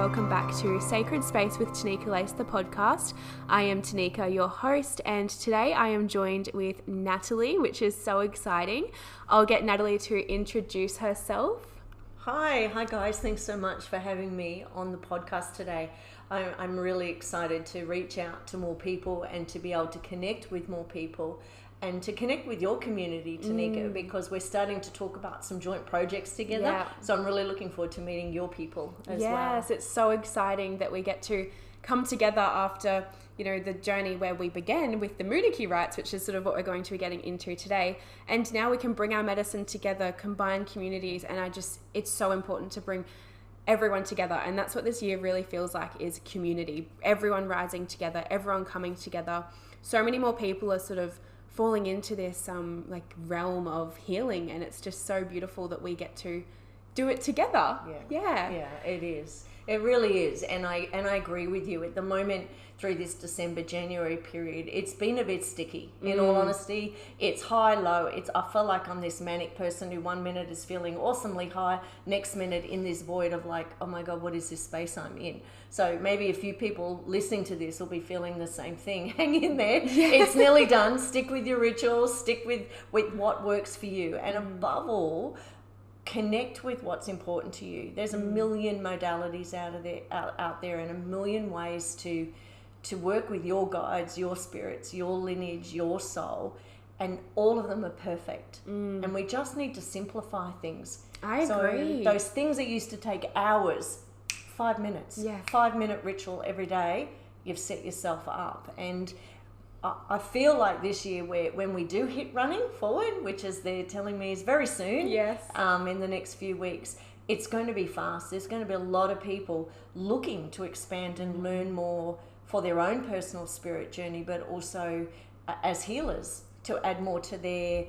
welcome back to Sacred Space with Tanika Lace, the podcast. I am Tanika, your host, and today I am joined with Natalie, which is so exciting. I'll get Natalie to introduce herself. Hi guys, thanks so much for having me on the podcast today. I'm really excited to reach out to more people and to be able to connect with more people and to connect with your community, Tanika, because we're starting to talk about some joint projects together. Yeah. So I'm really looking forward to meeting your people as well. Yes, it's so exciting that we get to come together after, the journey where we began with the Munay Ki Rites, which is sort of what we're going to be getting into today. And now we can bring our medicine together, combine communities, and it's so important to bring everyone together. And that's what this year really feels like, is community. Everyone rising together, everyone coming together. So many more people are sort of falling into this realm of healing, and it's just so beautiful that we get to do it together. Yeah, it is. It really is, and I agree with you. At the moment, through this December-January period, it's been a bit sticky. In all honesty, it's high-low. I feel like I'm this manic person who 1 minute is feeling awesomely high, next minute in this void of like, oh my God, what is this space I'm in? So maybe a few people listening to this will be feeling the same thing. Hang in there. It's nearly done. Stick with your rituals. Stick with what works for you, and above all, connect with what's important to you. There's a million modalities out there and a million ways to work with your guides, your spirits, your lineage, your soul, and all of them are perfect. And we just need to simplify things. I agree. Those things that used to take hours, 5 minutes, 5-minute ritual every day, you've set yourself up. And I feel like this year, when we do hit running forward, which is they're telling me is very soon, in the next few weeks, it's going to be fast. There's going to be a lot of people looking to expand and learn more for their own personal spirit journey, but also as healers to add more to their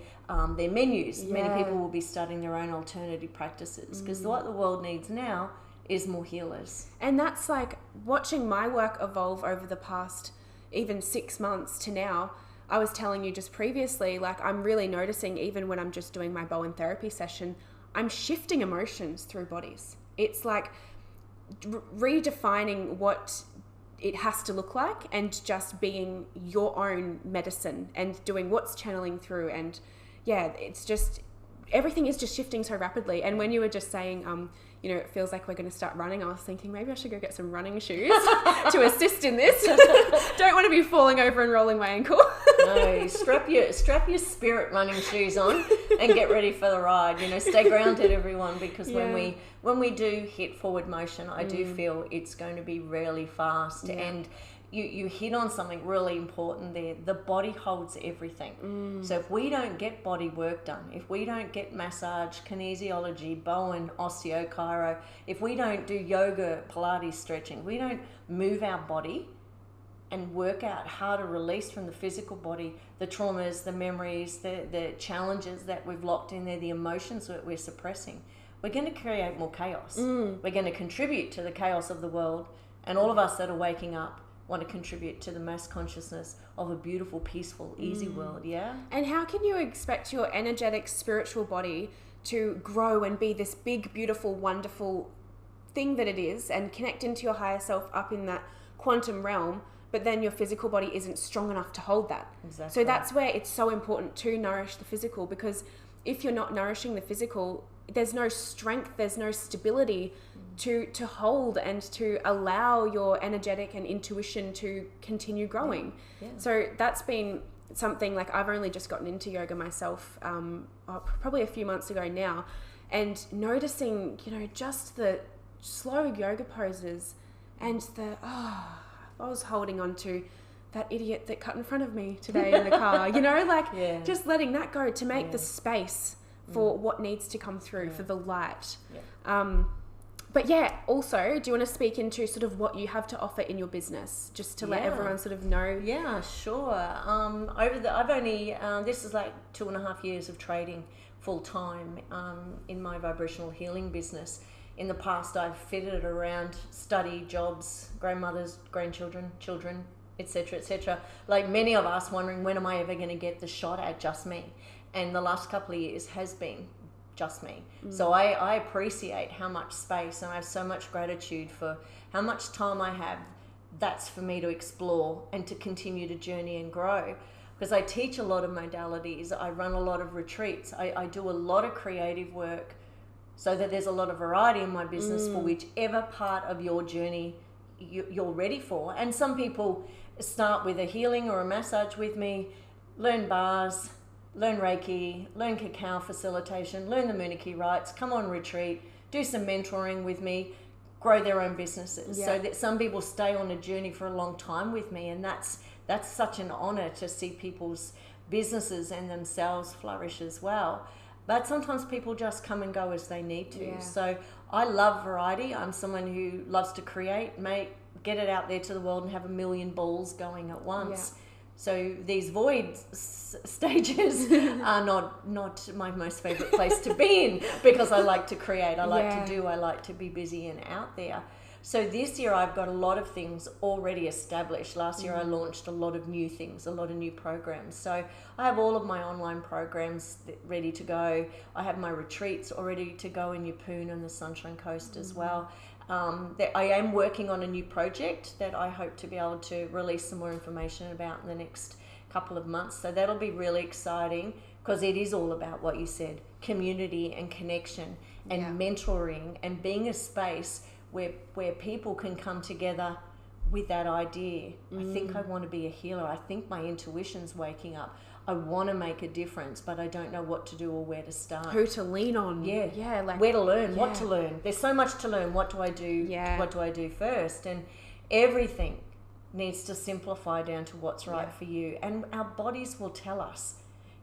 menus. Many people will be studying their own alternative practices, because what the world needs now is more healers. And that's like watching my work evolve over the past even 6 months to now. I was telling you just previously, like I'm really noticing, even when I'm just doing my Bowen therapy session, I'm shifting emotions through bodies. It's like redefining what it has to look like and just being your own medicine and doing what's channeling through. And it's just, everything is just shifting so rapidly. And when you were just saying, it feels like we're going to start running, I was thinking maybe I should go get some running shoes to assist in this. Don't want to be falling over and rolling my ankle. No, strap your spirit running shoes on and get ready for the ride. Stay grounded, everyone, because when we do hit forward motion, I do feel it's going to be really fast. And you hit on something really important there. The body holds everything. So if we don't get body work done, if we don't get massage, kinesiology, Bowen, osteo, chiro, if we don't do yoga, Pilates, stretching, we don't move our body and work out how to release from the physical body the traumas, the memories, the challenges that we've locked in there, the emotions that we're suppressing, we're going to create more chaos. We're going to contribute to the chaos of the world, and all of us that are waking up want to contribute to the mass consciousness of a beautiful, peaceful, easy world, And how can you expect your energetic, spiritual body to grow and be this big, beautiful, wonderful thing that it is and connect into your higher self up in that quantum realm, but then your physical body isn't strong enough to hold that? Exactly. So that's where it's so important to nourish the physical, because if you're not nourishing the physical, there's no strength, there's no stability to hold and to allow your energetic and intuition to continue growing. So that's been something, like I've only just gotten into yoga myself probably a few months ago now, and noticing just the slow yoga poses and I was holding on to that idiot that cut in front of me today in the car, just letting that go to make the space for what needs to come through, for the light. But also, do you want to speak into sort of what you have to offer in your business, just to let everyone sort of know? Yeah, sure. I've only, this is like 2.5 years of trading full time in my vibrational healing business. In the past, I've fitted around study, jobs, grandmothers, grandchildren, children, etc., etc. Like many of us wondering, when am I ever going to get the shot at just me? And the last couple of years has been just me. So I appreciate how much space, and I have so much gratitude for how much time I have. That's for me to explore and to continue to journey and grow. Because I teach a lot of modalities, I run a lot of retreats, I do a lot of creative work, so that there's a lot of variety in my business for whichever part of your journey you're ready for. And some people start with a healing or a massage with me, learn bars, learn Reiki, learn cacao facilitation, learn the Munay Ki Rites, come on retreat, do some mentoring with me, grow their own businesses. So that some people stay on a journey for a long time with me, and that's such an honor to see people's businesses and themselves flourish as well. But sometimes people just come and go as they need to. So I love variety. I'm someone who loves to create, make, get it out there to the world and have a million balls going at once. So these void stages are not my most favorite place to be in, because I like to create, I like to do, I like to be busy and out there. So this year I've got a lot of things already established. Last year I launched a lot of new things, a lot of new programs. So I have all of my online programs ready to go. I have my retreats all ready to go in Yeppoon and the Sunshine Coast as well. I am working on a new project that I hope to be able to release some more information about in the next couple of months. So that'll be really exciting, because it is all about what you said, community and connection and mentoring, and being a space where people can come together with that idea. I think I want to be a healer. I think my intuition's waking up. I want to make a difference, but I don't know what to do or where to start. Who to lean on. Like where to learn, what to learn. There's so much to learn. What do I do? What do I do first? And everything needs to simplify down to what's right for you. And our bodies will tell us.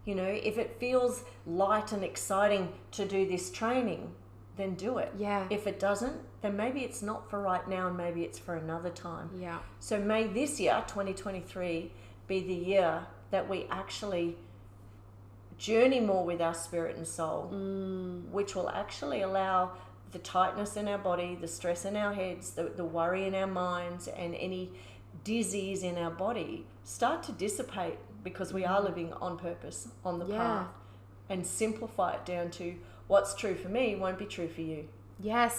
You know, if it feels light and exciting to do this training, then do it. If it doesn't, then maybe it's not for right now, and maybe it's for another time. So may this year, 2023, be the year that we actually journey more with our spirit and soul, which will actually allow the tightness in our body, the stress in our heads, the worry in our minds, and any disease in our body start to dissipate, because we are living on purpose, on the path, and simplify it down to what's true for me won't be true for you.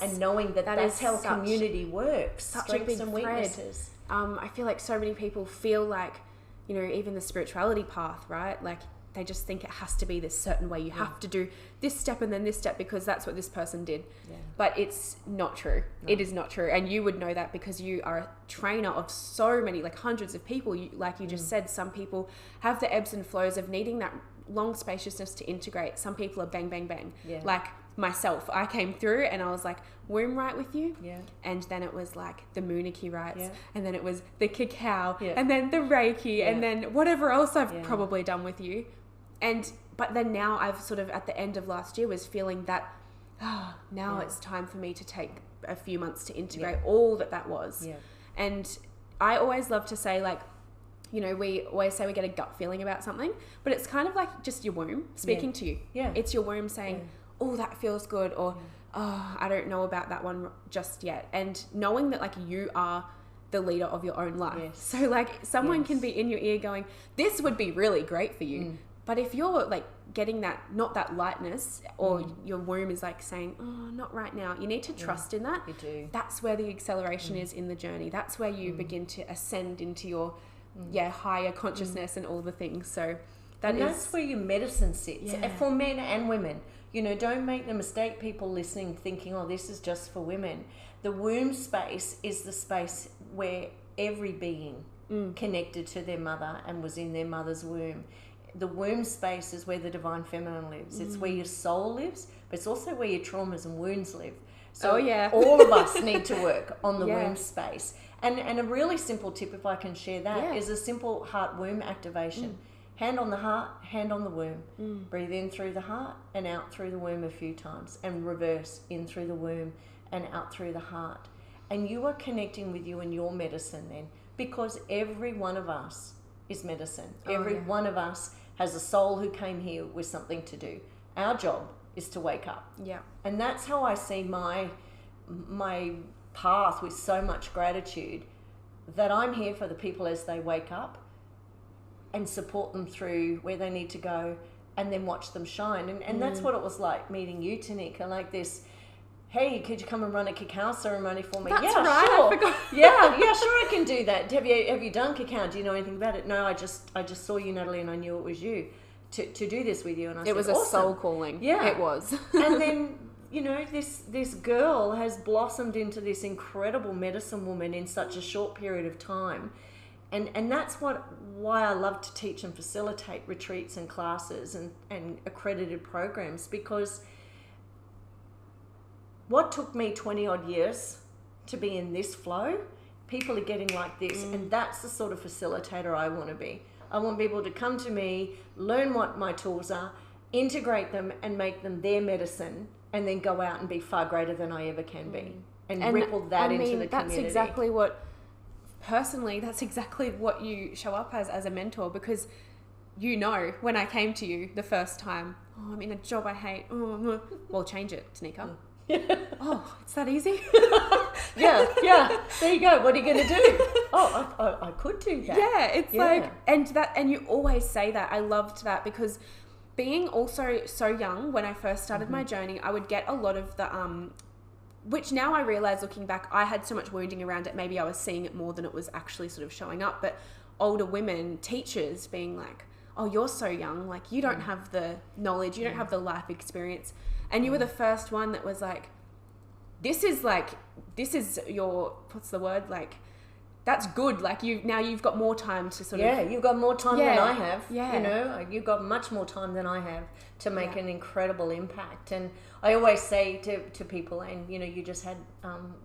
And knowing that that's how community works, strengths and weaknesses. I feel like so many people feel like, you know, even the spirituality path, right? Like they just think it has to be this certain way. You have to do this step and then this step because that's what this person did. But it's not true. It is not true. And you would know that because you are a trainer of so many, like hundreds of people. Like you just said, some people have the ebbs and flows of needing that long spaciousness to integrate. Some people are bang, bang, bang. Like myself, I came through and I was like, womb right with you. And then it was like the Munay Ki Rites. And then it was the cacao. And then the Reiki. And then whatever else I've probably done with you. But then now I've sort of at the end of last year was feeling that, now it's time for me to take a few months to integrate all that was. And I always love to say, like, you know, we always say we get a gut feeling about something, but it's kind of like just your womb speaking to you. It's your womb saying, oh, that feels good, or oh, I don't know about that one just yet. And knowing that like you are the leader of your own life. So like someone can be in your ear going, this would be really great for you. But if you're like getting that, not that lightness, or your womb is like saying, oh, not right now, you need to trust in that. You do. That's where the acceleration is in the journey. That's where you begin to ascend into your higher consciousness and all the things. So that's where your medicine sits for men and women. You know, don't make the mistake, people listening, thinking, oh, this is just for women. The womb space is the space where every being connected to their mother and was in their mother's womb. The womb space is where the divine feminine lives. It's where your soul lives, but it's also where your traumas and wounds live. So all of us need to work on the womb space. And a really simple tip, if I can share that, is a simple heart-womb activation. Hand on the heart, hand on the womb. Breathe in through the heart and out through the womb a few times, and reverse in through the womb and out through the heart. And you are connecting with you and your medicine then, because every one of us is medicine. Every one of us has a soul who came here with something to do. Our job is to wake up. And that's how I see my path, with so much gratitude, that I'm here for the people as they wake up and support them through where they need to go, and then watch them shine. And that's what it was like meeting you, Tanika, like this, hey, could you come and run a cacao ceremony for me? That's yeah, right, sure. I forgot. yeah, sure, I can do that. Have you done cacao? Do you know anything about it? No, I just saw you, Natalie, and I knew it was you to do this with you. And I said, it was a awesome. soul calling. Yeah, it was. And then, you know, this girl has blossomed into this incredible medicine woman in such a short period of time. And that's why I love to teach and facilitate retreats and classes and accredited programs, because what took me 20 odd years to be in this flow, people are getting like this. And that's the sort of facilitator I want to be. I want people to come to me, learn what my tools are, integrate them and make them their medicine, and then go out and be far greater than I ever can be. And ripple that into the community. That's exactly what, personally, that's exactly what you show up as a mentor, because you know, when I came to you the first time, oh, I'm in a job I hate. Oh, well, change it, Tanika. Oh, it's that easy? yeah. There you go. What are you going to do? Oh, I could do that. Yeah, it's like, and you always say that. I loved that, because being also so young, when I first started my journey, I would get a lot of the, which now I realize looking back, I had so much wounding around it. Maybe I was seeing it more than it was actually sort of showing up. But older women, teachers being like, oh, you're so young. Like, you don't have the knowledge. You don't have the life experience. And you were the first one that was like, this is your, what's the word? Like, that's good. Like, you've got more time to sort of. Yeah, you've got more time than I have. Yeah. You know, you've got much more time than I have to make an incredible impact. And I always say to people, and, you know, you just had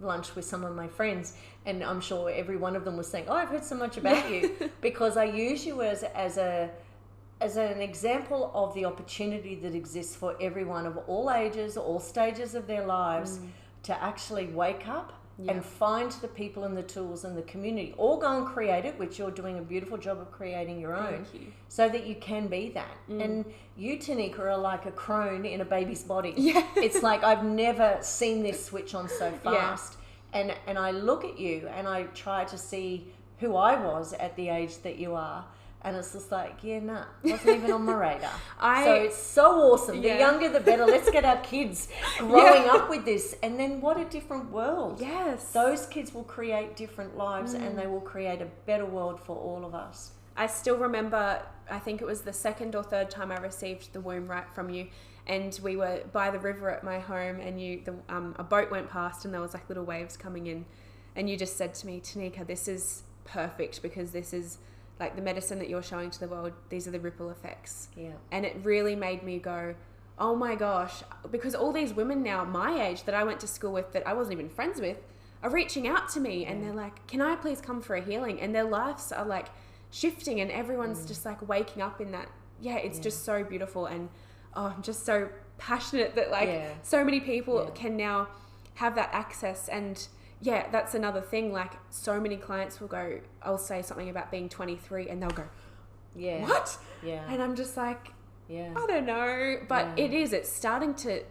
lunch with some of my friends, and I'm sure every one of them was saying, oh, I've heard so much about you, because I use you as an example of the opportunity that exists for everyone of all ages, all stages of their lives, to actually wake up and find the people and the tools and the community. All go and create it, which you're doing a beautiful job of creating your own, so that you can be that. And you, Tanika, are like a crone in a baby's body. Yeah. It's like, I've never seen this switch on so fast. Yeah. And I look at you and I try to see who I was at the age that you are. And it's just like, wasn't even on my radar. So it's so awesome. The younger, the better. Let's get our kids growing up with this. And then what a different world. Yes. Those kids will create different lives, and they will create a better world for all of us. I still remember, I think it was the second or third time I received the womb right from you. And we were by the river at my home, and a boat went past, and there was like little waves coming in. And you just said to me, Tanika, this is perfect, because this is like the medicine that you're showing to the world. These are the ripple effects. Yeah. And it really made me go, oh my gosh, because all these women now my age that I went to school with, that I wasn't even friends with, are reaching out to me, and they're like, can I please come for a healing? And their lives are like shifting, and everyone's just like waking up in that. It's just so beautiful. And I'm just so passionate that so many people can now have that access. And that's another thing. Like, so many clients will go, I'll say something about being 23, and they'll go, what? Yeah. And I'm just like, I don't know. But it's starting to,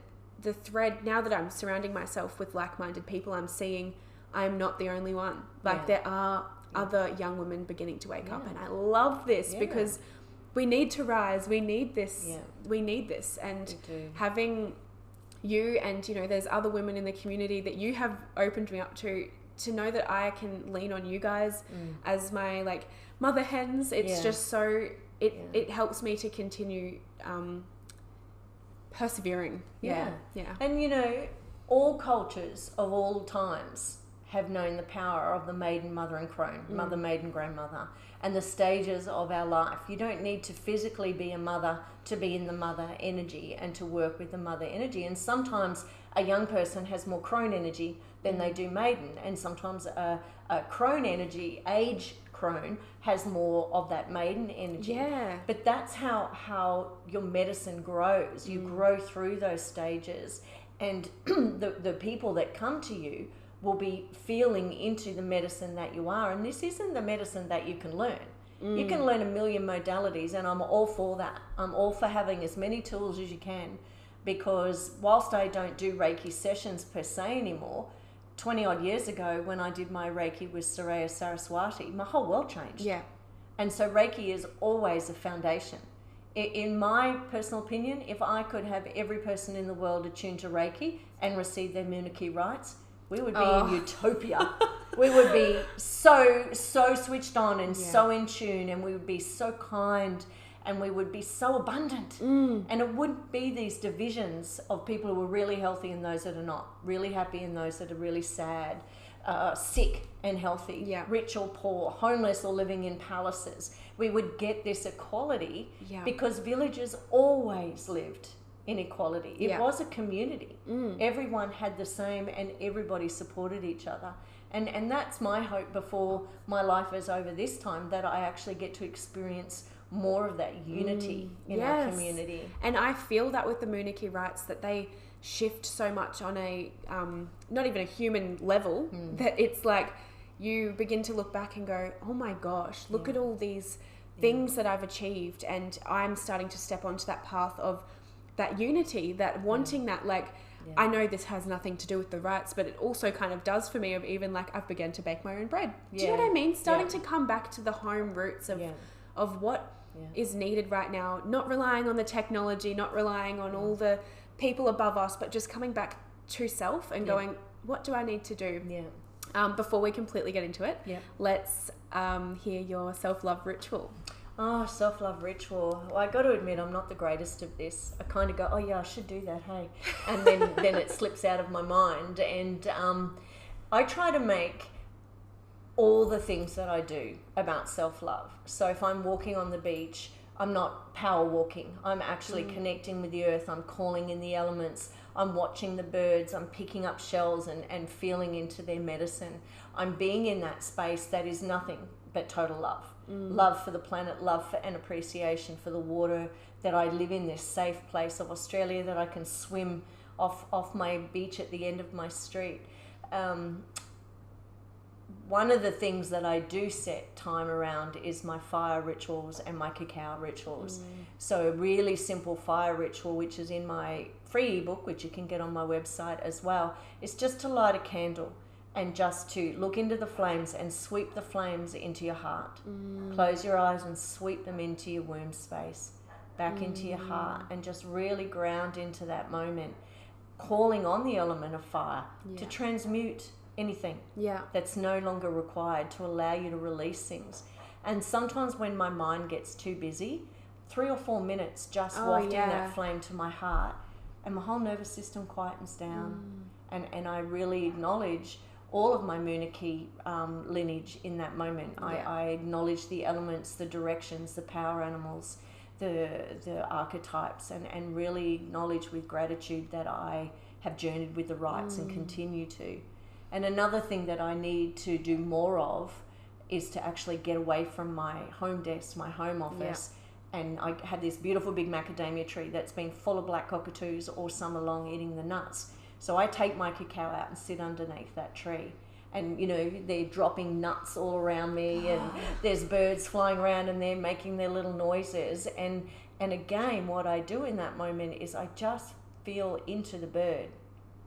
the thread, now that I'm surrounding myself with like-minded people, I'm seeing I'm not the only one. Like, there are other young women beginning to wake up. And I love this because we need to rise. We need this. Yeah. We need this. And having you and, you know, there's other women in the community that you have opened me up to know that I can lean on you guys as my like mother hens. It's just so, it helps me to continue persevering. Yeah. And, you know, all cultures of all times have known the power of the maiden, mother and crone, mother, maiden, grandmother, and the stages of our life. You don't need to physically be a mother to be in the mother energy and to work with the mother energy. And sometimes a young person has more crone energy than they do maiden. And sometimes a crone energy, age crone, has more of that maiden energy. Yeah. But that's how your medicine grows. You grow through those stages. And the people that come to you will be feeling into the medicine that you are. And this isn't the medicine that you can learn. You can learn a million modalities, and I'm all for that. I'm all for having as many tools as you can, because whilst I don't do Reiki sessions per se anymore, 20 odd years ago when I did my Reiki with Saraya Saraswati, my whole world changed. Yeah. And so Reiki is always a foundation. In my personal opinion, if I could have every person in the world attuned to Reiki and receive their Munay Ki Rites, we would be in utopia. We would be so switched on and so in tune, and we would be so kind, and we would be so abundant. And it wouldn't be these divisions of people who are really healthy and those that are not, really happy and those that are really sad, sick and healthy, rich or poor, homeless or living in palaces. We would get this equality because villages always lived in equality. It was a community. Everyone had the same, and everybody supported each other. And that's my hope before my life is over this time, that I actually get to experience more of that unity in our community. And I feel that with the Munay Ki Rites, that they shift so much on a not even a human level, that it's like you begin to look back and go, oh my gosh, look at all these things that I've achieved, and I'm starting to step onto that path of that unity, that wanting that, like, I know this has nothing to do with the rites, but it also kind of does for me, of even like I've begun to bake my own bread. Do you know what I mean? Starting to come back to the home roots of what is needed right now, not relying on the technology, not relying on all the people above us, but just coming back to self and going, what do I need to do? Before we completely get into it, let's hear your self-love ritual. Oh, self-love ritual. Well, I got to admit, I'm not the greatest of this. I kind of go, oh yeah, I should do that, hey. And then it slips out of my mind. And I try to make all the things that I do about self-love. So if I'm walking on the beach, I'm not power walking. I'm actually connecting with the earth. I'm calling in the elements. I'm watching the birds. I'm picking up shells and feeling into their medicine. I'm being in that space that is nothing but total love. Love for the planet, love for and appreciation for the water, that I live in this safe place of Australia, that I can swim off my beach at the end of my street. One of the things that I do set time around is my fire rituals and my cacao rituals. So a really simple fire ritual, which is in my free ebook, which you can get on my website as well, is just to light a candle and just to look into the flames and sweep the flames into your heart. Close your eyes and sweep them into your womb space, back into your heart, and just really ground into that moment, calling on the element of fire to transmute anything that's no longer required, to allow you to release things. And sometimes when my mind gets too busy, 3 or 4 minutes just wafting that flame to my heart, and my whole nervous system quietens down. And I really acknowledge all of my Munay Ki lineage in that moment. I acknowledge the elements, the directions, the power animals, the archetypes, and really acknowledge with gratitude that I have journeyed with the rites and continue to. And another thing that I need to do more of is to actually get away from my home desk, my home office. And I had this beautiful big macadamia tree that's been full of black cockatoos all summer long eating the nuts. So I take my cacao out and sit underneath that tree. And, you know, they're dropping nuts all around me, and there's birds flying around and they're making their little noises. And again, what I do in that moment is I just feel into the bird.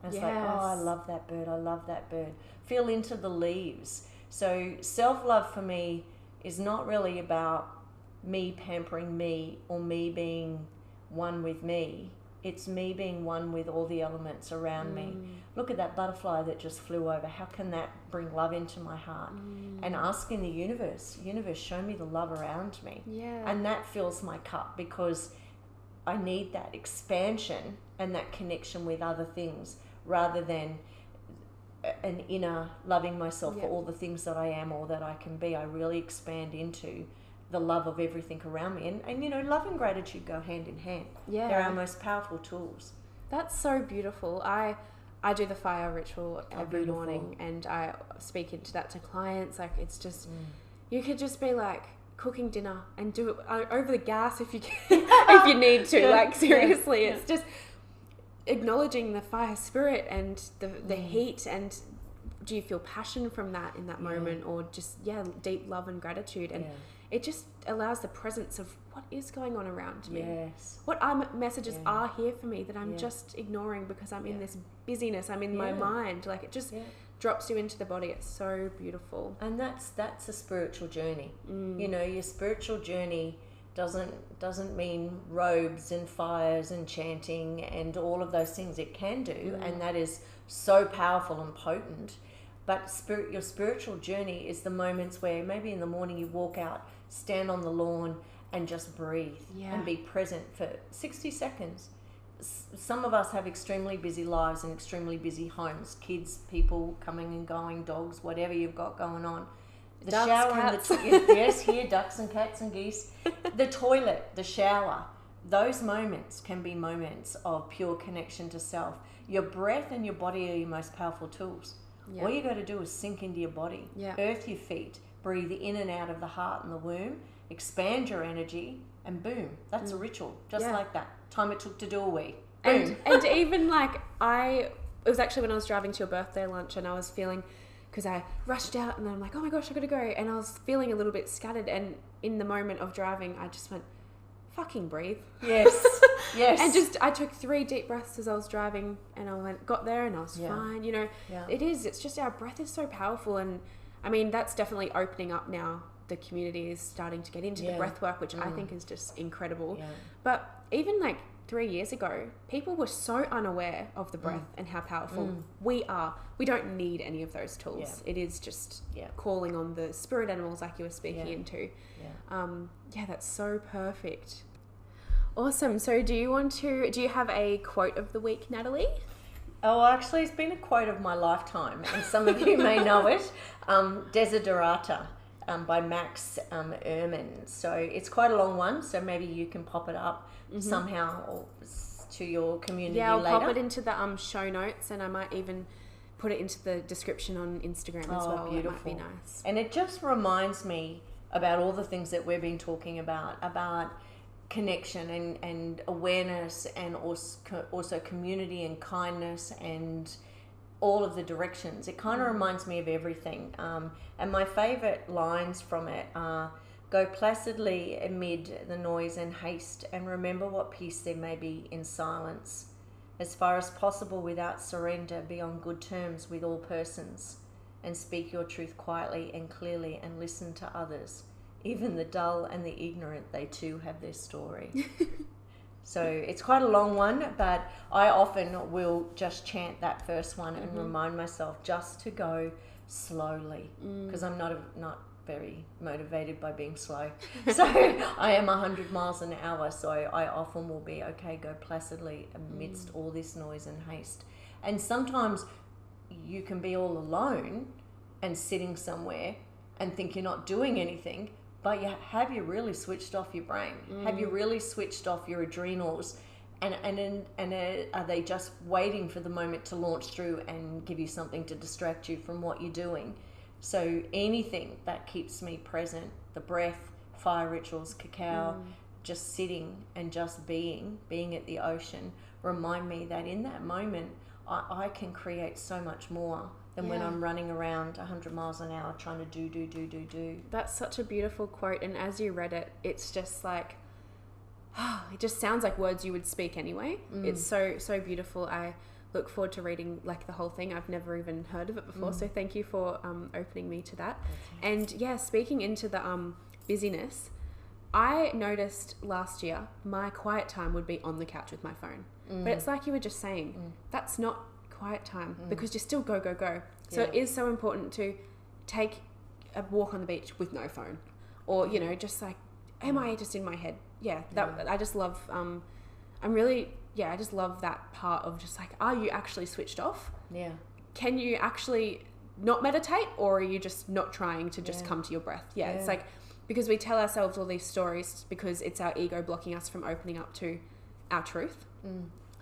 And it's like, oh, I love that bird. I love that bird. Feel into the leaves. So self-love for me is not really about me pampering me or me being one with me. It's me being one with all the elements around me. Look at that butterfly that just flew over. How can that bring love into my heart? And asking the universe, show me the love around me. And that fills my cup, because I need that expansion and that connection with other things, rather than an inner loving myself for all the things that I am or that I can be. I really expand into the love of everything around me. And you know, love and gratitude go hand in hand. They're our most powerful tools. That's so beautiful. I do the fire ritual every morning, and I speak into that to clients. Like, it's just, you could just be like cooking dinner and do it over the gas if you can, if you need to. Like, seriously, it's just acknowledging the fire spirit and the heat. And do you feel passion from that in that moment, or just deep love and gratitude? And it just allows the presence of what is going on around me. What messages are here for me that I'm just ignoring because I'm in this busyness. I'm in my mind. Like, it just drops you into the body. It's so beautiful. And that's a spiritual journey. You know, your spiritual journey doesn't mean robes and fires and chanting and all of those things. It can do, and that is so powerful and potent. But your spiritual journey is the moments where maybe in the morning you walk out, stand on the lawn, and just breathe and be present for 60 seconds. Some of us have extremely busy lives and extremely busy homes, kids, people coming and going, dogs, whatever you've got going on. The ducks, shower, cats. yes, here, ducks and cats and geese. The toilet, the shower, those moments can be moments of pure connection to self. Your breath and your body are your most powerful tools. Yeah. All you got to do is sink into your body, earth your feet, breathe in and out of the heart and the womb, expand your energy, and boom, that's a ritual, just like that. Time it took to do a wee. Boom. And even like it was actually when I was driving to your birthday lunch, and I was feeling, because I rushed out and I'm like, oh my gosh, I gotta go, and I was feeling a little bit scattered, and in the moment of driving I just went, fucking breathe. Yes. And I took 3 deep breaths as I was driving, and I got there and I was fine. It's just, our breath is so powerful. And I mean, that's definitely opening up now. The community is starting to get into the breath work, which I think is just incredible. But even like 3 years ago, people were so unaware of the breath and how powerful we are. We don't need any of those tools. It is just calling on the spirit animals, like you were speaking into. That's so perfect. Awesome. So do you have a quote of the week, Natalie? Oh, actually, it's been a quote of my lifetime, and some of you may know it. Desiderata. By Max Ehrman. So it's quite a long one, so maybe you can pop it up somehow or to your community later. Yeah, I'll pop it into the show notes, and I might even put it into the description on Instagram as well. Beautiful. It might be nice. And it just reminds me about all the things that we've been talking about connection and awareness, and also community and kindness and all of the directions. It kind of reminds me of everything. And my favourite lines from it are, go placidly amid the noise and haste, and remember what peace there may be in silence. As far as possible without surrender, be on good terms with all persons, and speak your truth quietly and clearly, and listen to others. Even the dull and the ignorant, they too have their story. So it's quite a long one, but I often will just chant that first one and remind myself just to go slowly, because I'm not very motivated by being slow. So I am 100 miles an hour, so I often will be, okay, go placidly amidst all this noise and haste. And sometimes you can be all alone and sitting somewhere and think you're not doing anything, but have you really switched off your brain? Have you really switched off your adrenals? And are they just waiting for the moment to launch through and give you something to distract you from what you're doing? So anything that keeps me present, the breath, fire rituals, cacao, just sitting and just being at the ocean, remind me that in that moment, I can create so much more than when I'm running around 100 miles an hour trying to do. That's such a beautiful quote, and as you read it, it's just like, it just sounds like words you would speak anyway. It's so beautiful. I look forward to reading like the whole thing. I've never even heard of it before, so thank you for opening me to that. And speaking into the busyness, I noticed last year my quiet time would be on the couch with my phone. But it's like you were just saying, that's not quiet time, because you still go. So it is so important to take a walk on the beach with no phone, or just like, am I just in my head? I just love I just love that part of just like, are you actually switched off? Can you actually not meditate, or are you just not trying to just come to your breath? It's like, because we tell ourselves all these stories because it's our ego blocking us from opening up to our truth.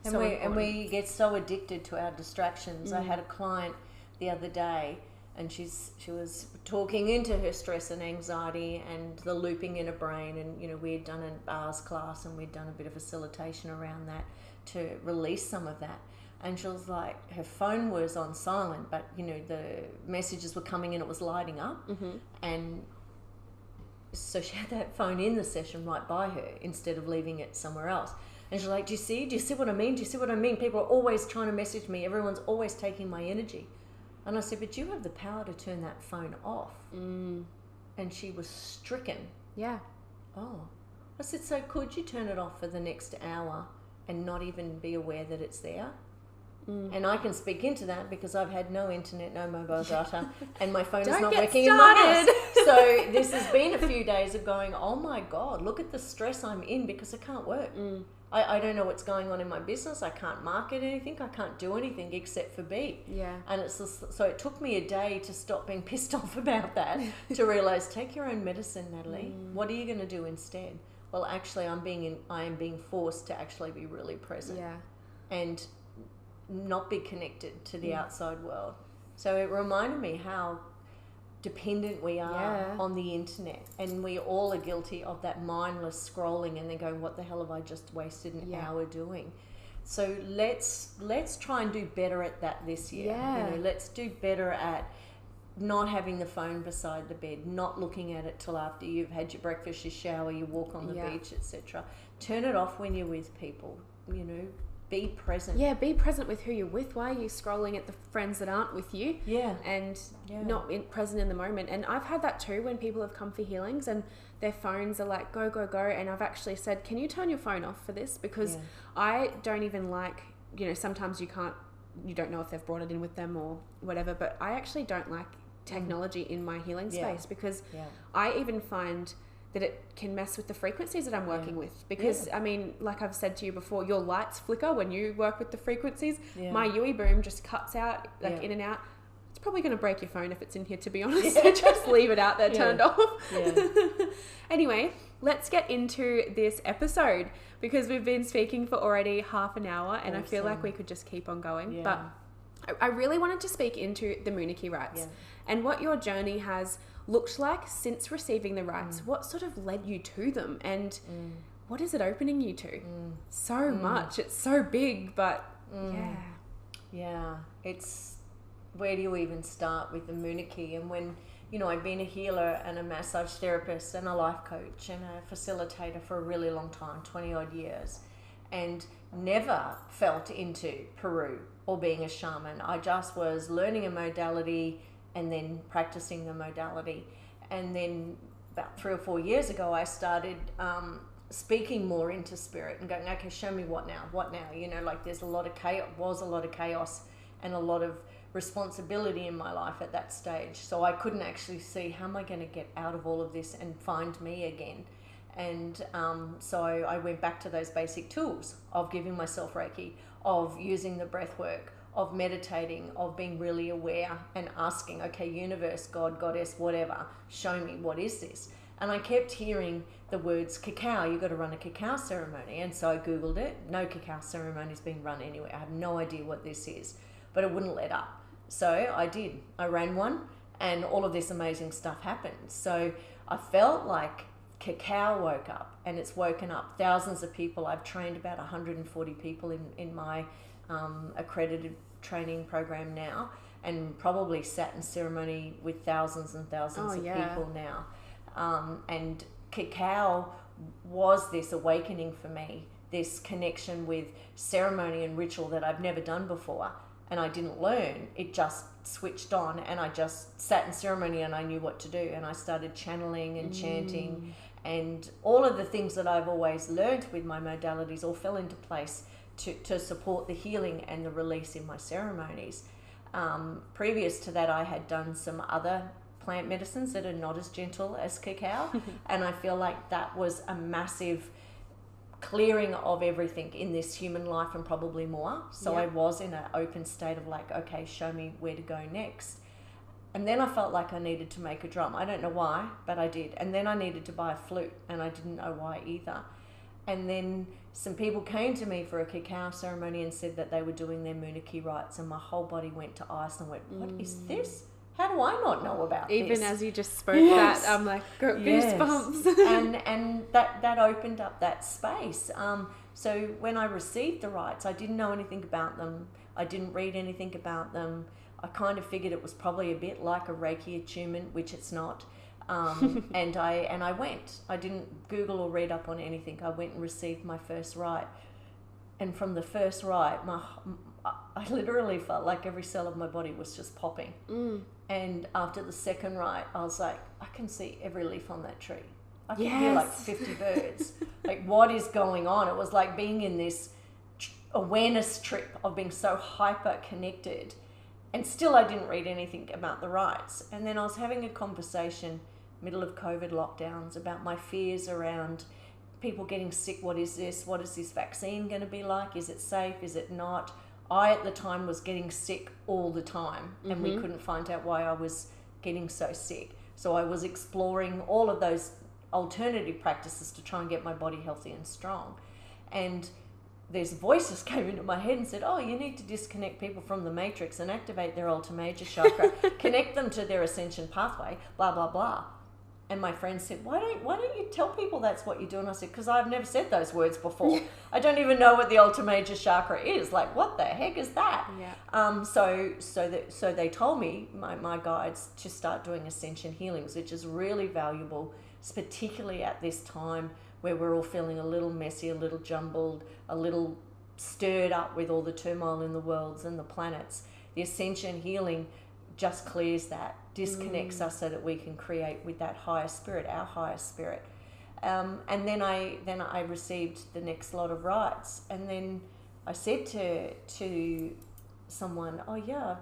And we get so addicted to our distractions. I had a client the other day, and she was talking into her stress and anxiety and the looping in her brain, and we had done an bars class and we'd done a bit of facilitation around that to release some of that. And she was like, her phone was on silent, but the messages were coming in, it was lighting up, and so she had that phone in the session right by her instead of leaving it somewhere else. And she's like, do you see what I mean? Do you see what I mean? People are always trying to message me. Everyone's always taking my energy. And I said, but you have the power to turn that phone off. And she was stricken. Yeah. Oh, I said, so could you turn it off for the next hour and not even be aware that it's there? And I can speak into that because I've had no internet, no mobile data, and my phone is not working in my house. So this has been a few days of going, oh my God, look at the stress I'm in because I can't work. I don't know what's going on in my business. I can't market anything. I can't do anything except for be. Yeah. And it's just, so it took me a day to stop being pissed off about that, to realize, take your own medicine, Natalie. What are you going to do instead? Well, actually, I am being forced to actually be really present. Yeah. And not be connected to the outside world. So it reminded me how dependent we are on the internet, and we all are guilty of that mindless scrolling and then going, what the hell have I just wasted an hour doing? So let's try and do better at that this year. Let's do better at not having the phone beside the bed, not looking at it till after you've had your breakfast, your shower, you walk on the beach, etc. Turn it off when you're with people, be present. Yeah, be present with who you're with. Why are you scrolling at the friends that aren't with you? Yeah. And not present in the moment. And I've had that too when people have come for healings and their phones are like, go, go, go. And I've actually said, can you turn your phone off for this? Because I don't even like, sometimes you don't know if they've brought it in with them or whatever, but I actually don't like technology in my healing space because I even find that it can mess with the frequencies that I'm working with. Because, I mean, like I've said to you before, your lights flicker when you work with the frequencies. Yeah. My Yui boom just cuts out, in and out. It's probably going to break your phone if it's in here, to be honest. So just leave it out there turned off. Yeah. Anyway, let's get into this episode because we've been speaking for already half an hour and I feel like we could just keep on going. But I really wanted to speak into the Munay Ki Rites and what your journey has looked like since receiving the rites. What sort of led you to them and what is it opening you to? So much. It's so big, but it's, where do you even start with the Munay Ki? And when I've been a healer and a massage therapist and a life coach and a facilitator for a really long time, 20 odd years, and never felt into Peru or being a shaman. I just was learning a modality and then practicing the modality. And then about 3 or 4 years ago, I started speaking more into spirit and going, okay, show me what now? There's a lot of chaos and a lot of responsibility in my life at that stage. So I couldn't actually see, how am I going to get out of all of this and find me again? And so I went back to those basic tools of giving myself Reiki, of using the breath work, of meditating, of being really aware and asking, okay, universe, God, goddess, whatever, show me, what is this? And I kept hearing the words cacao, you got to run a cacao ceremony. And so I Googled it. No cacao ceremony's being run anywhere. I have no idea what this is, but it wouldn't let up. So I did. I ran one and all of this amazing stuff happened. So I felt like cacao woke up, and it's woken up thousands of people. I've trained about 140 people in my accredited training program now, and probably sat in ceremony with thousands and thousands of people now. And cacao was this awakening for me, this connection with ceremony and ritual that I've never done before. And I didn't learn, it just switched on, and I just sat in ceremony and I knew what to do. And I started channeling and chanting, and all of the things that I've always learned with my modalities all fell into place to support the healing and the release in my ceremonies. Previous to that, I had done some other plant medicines that are not as gentle as cacao, and I feel like that was a massive clearing of everything in this human life and probably more. So I was in an open state of like, okay, show me where to go next. And then I felt like I needed to make a drum. I don't know why, but I did. And then I needed to buy a flute, and I didn't know why either. And then some people came to me for a cacao ceremony and said that they were doing their Munay Ki Rites, and my whole body went to ice and went, what is this? How do I not know about this? Even as you just spoke that, I'm like, goosebumps. and that opened up that space. So when I received the rites, I didn't know anything about them. I didn't read anything about them. I kind of figured it was probably a bit like a Reiki attunement, which it's not. And I went. I didn't Google or read up on anything. I went and received my first rite. And from the first rite, I literally felt like every cell of my body was just popping. And after the second rite, I was like, I can see every leaf on that tree. I could hear like 50 birds. Like, what is going on? It was like being in this awareness trip of being so hyper connected. And still I didn't read anything about the rites. And then I was having a conversation, middle of COVID lockdowns, about my fears around people getting sick. What is this? What is this vaccine going to be like? Is it safe? Is it not? I, at the time, was getting sick all the time, and we couldn't find out why I was getting so sick. So I was exploring all of those alternative practices to try and get my body healthy and strong. And these voices came into my head and said, oh, you need to disconnect people from the matrix and activate their Alta Major chakra, connect them to their ascension pathway, blah, blah, blah. And my friend said, why don't you tell people that's what you do? And I said, because I've never said those words before. I don't even know what the Alta Major chakra is. Like, what the heck is that? Yeah. So they told me, my guides, to start doing ascension healings, which is really valuable, particularly at this time where we're all feeling a little messy, a little jumbled, a little stirred up with all the turmoil in the worlds and the planets. The ascension healing just clears that, disconnects us so that we can create with that higher spirit, our higher spirit. And then I received the next lot of rites, and then I said to someone, oh yeah,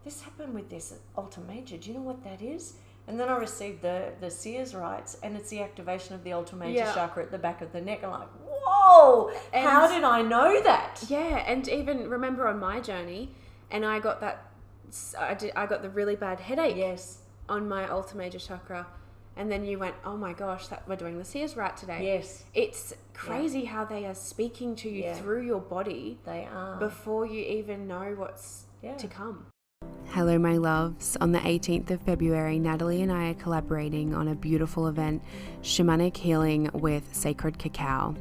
this happened with this Alta Major. Do you know what that is? And then I received the Seers rites, and it's the activation of the Alta Major chakra at the back of the neck. I'm like, whoa, and how did I know that? Yeah, and even remember on my journey, and I got that, I got the really bad headache on my Alta Major chakra. And then you went, oh my gosh, we're doing the Seers rite today. Yes. It's crazy how they are speaking to you through your body. They are. Before you even know what's to come. Hello, my loves. On the 18th of February, Natalie and I are collaborating on a beautiful event, Shamanic Healing with Sacred Cacao.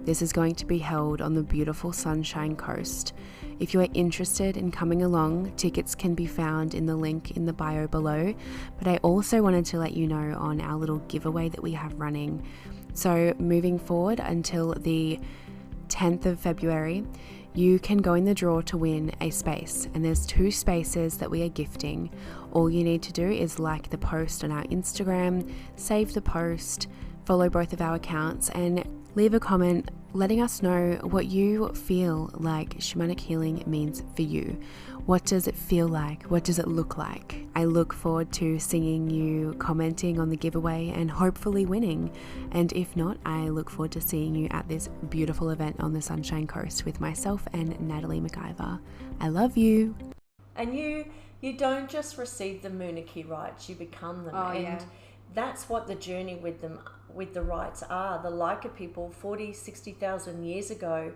This is going to be held on the beautiful Sunshine Coast. If you are interested in coming along, tickets can be found in the link in the bio below. But I also wanted to let you know on our little giveaway that we have running. So moving forward until the 10th of February, you can go in the draw to win a space, and there's 2 spaces that we are gifting. All you need to do is like the post on our Instagram, save the post, follow both of our accounts, and leave a comment letting us know what you feel like shamanic healing means for you. What does it feel like? What does it look like? I look forward to seeing you commenting on the giveaway and hopefully winning. And if not, I look forward to seeing you at this beautiful event on the Sunshine Coast with myself and Natalie McIvor. I love you. And you don't just receive the Munay Ki Rites, you become them. That's what the journey with the rites are. The Laika people 60,000 years ago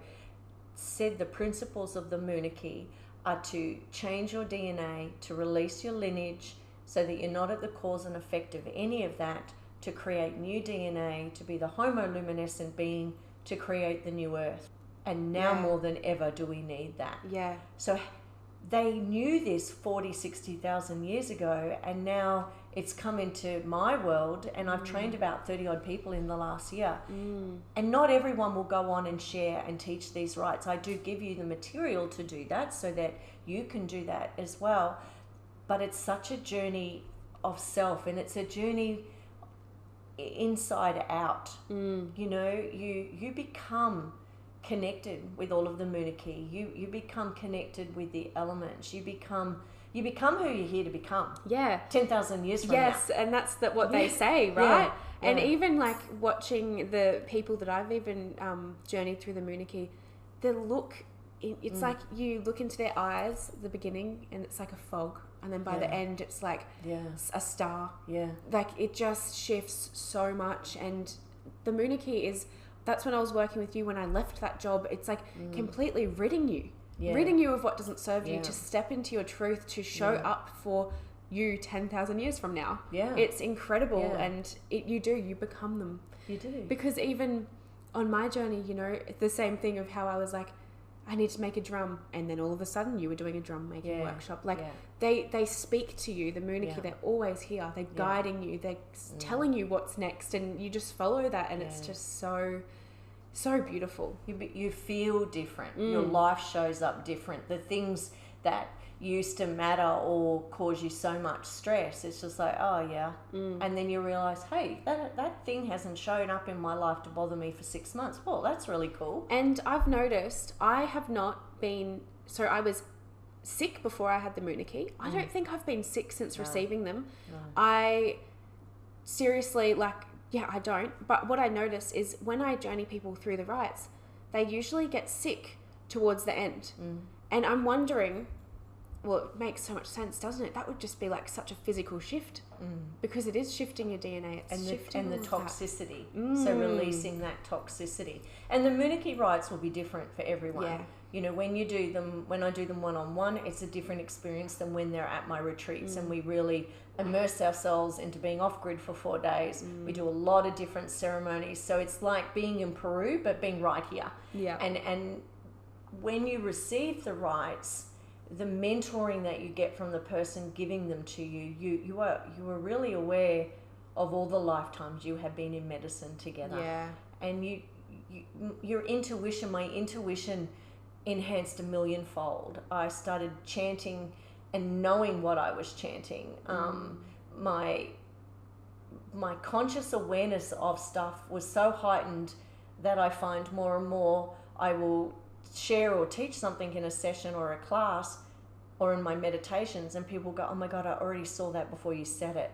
said the principles of the Munay Ki are to change your DNA, to release your lineage so that you're not at the cause and effect of any of that, to create new DNA, to be the homoluminescent being, to create the new earth. And now more than ever do we need that. Yeah. So they knew this 60,000 years ago, and now it's come into my world, and I've trained about 30 odd people in the last year. And not everyone will go on and share and teach these rites. I do give you the material to do that so that you can do that as well. But it's such a journey of self, and it's a journey inside out. You know, you become connected with all of the Munay Ki. You become connected with the elements. You become who you're here to become. Yeah. 10,000 years from now. Yes, and that's what they say, right? Yeah. And even like watching the people that I've even journeyed through the Munay Ki, the look, it's like you look into their eyes at the beginning and it's like a fog. And then by the end, it's like a star. Yeah. Like it just shifts so much. And the Munay Ki that's when I was working with you when I left that job. It's like completely ridding you of what doesn't serve you, to step into your truth, to show up for you 10,000 years from now. Yeah. It's incredible. And you become them. You do. Because even on my journey, you know, the same thing of how I was like, I need to make a drum, and then all of a sudden you were doing a drum making workshop. Like they speak to you, the Munay Ki, they're always here. They're guiding you. They're telling you what's next, and you just follow that, and it's just so beautiful. You feel different. Your life shows up different. The things that used to matter or cause you so much stress. It's just like, oh yeah. And then you realize, hey, that thing hasn't shown up in my life to bother me for 6 months. Well, that's really cool. And I've noticed I have not been, so I was sick before I had the Munay Ki. I don't think I've been sick since receiving them. I seriously, I don't. But what I notice is when I journey people through the rites, they usually get sick towards the end. And I'm wondering, well, it makes so much sense, doesn't it? That would just be like such a physical shift because it is shifting your DNA. It's shifting the toxicity. So releasing that toxicity. And the Munay Ki rites will be different for everyone. Yeah. You know, when I do them one-on-one, it's a different experience than when they're at my retreats and we really immerse ourselves into being off-grid for 4 days. We do a lot of different ceremonies. So it's like being in Peru, but being right here. Yeah. And when you receive the rites, the mentoring that you get from the person giving them to you, you are really aware of all the lifetimes you have been in medicine together. Yeah. And your intuition, my intuition enhanced a millionfold. I started chanting and knowing what I was chanting. My conscious awareness of stuff was so heightened that I find more and more I will share or teach something in a session or a class or in my meditations and people go, oh my God, I already saw that before you said it.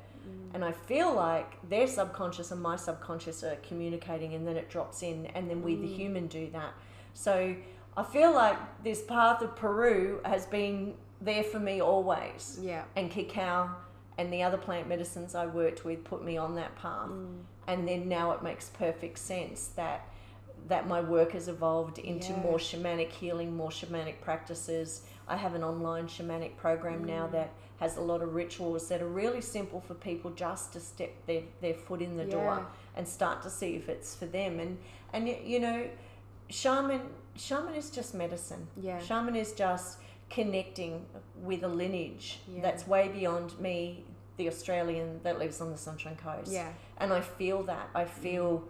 And I feel like their subconscious and my subconscious are communicating and then it drops in and then we the human do that. So I feel like this path of Peru has been there for me always. Yeah. And cacao and the other plant medicines I worked with put me on that path. And then now it makes perfect sense that my work has evolved into more shamanic healing, more shamanic practices. I have an online shamanic program now that has a lot of rituals that are really simple for people just to step their foot in the door and start to see if it's for them. And you know, shaman is just medicine. Yeah. Shaman is just connecting with a lineage that's way beyond me, the Australian that lives on the Sunshine Coast. Yeah. And I feel that. I feel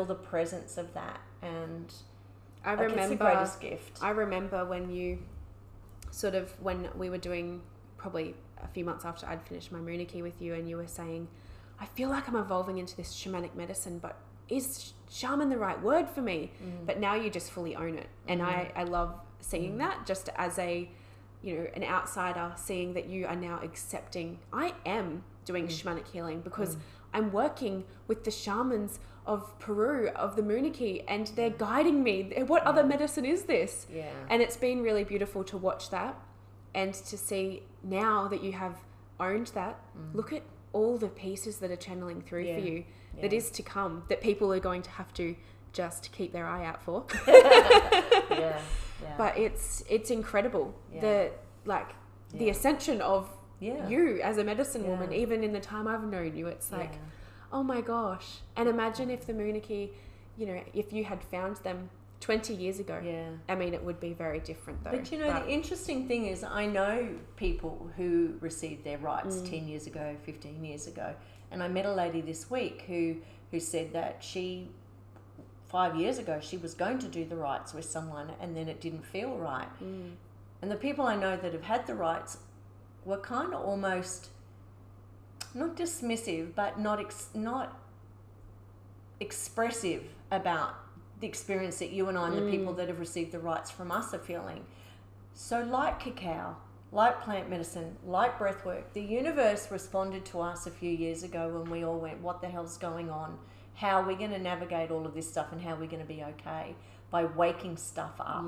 the presence of that, and I remember it's the greatest gift. I remember when we were doing, probably a few months after I'd finished my Munay Ki with you, and you were saying, I feel like I'm evolving into this shamanic medicine, but is shaman the right word for me? But now you just fully own it, and I love seeing that just as an outsider, seeing that you are now accepting I am doing shamanic healing because I'm working with the shamans of Peru, of the Munay Ki, and they're guiding me. What other medicine is this? Yeah. And it's been really beautiful to watch that and to see now that you have owned that. Look at all the pieces that are channeling through for you that is to come, that people are going to have to just keep their eye out for. But it's incredible. The ascension of you as a medicine woman, even in the time I've known you, it's like, oh my gosh. And imagine if the Munay Ki, if you had found them 20 years ago. I mean, it would be very different though. But the interesting thing is I know people who received their rites 10 years ago, 15 years ago. And I met a lady this week who said that 5 years ago, she was going to do the rites with someone and then it didn't feel right. And the people I know that have had the rites were kind of almost not dismissive, but not expressive about the experience that you and I and the people that have received the rites from us are feeling. So like cacao, like plant medicine, like breath work, the universe responded to us a few years ago when we all went, what the hell's going on? How are we going to navigate all of this stuff and how are we going to be okay? By waking stuff up.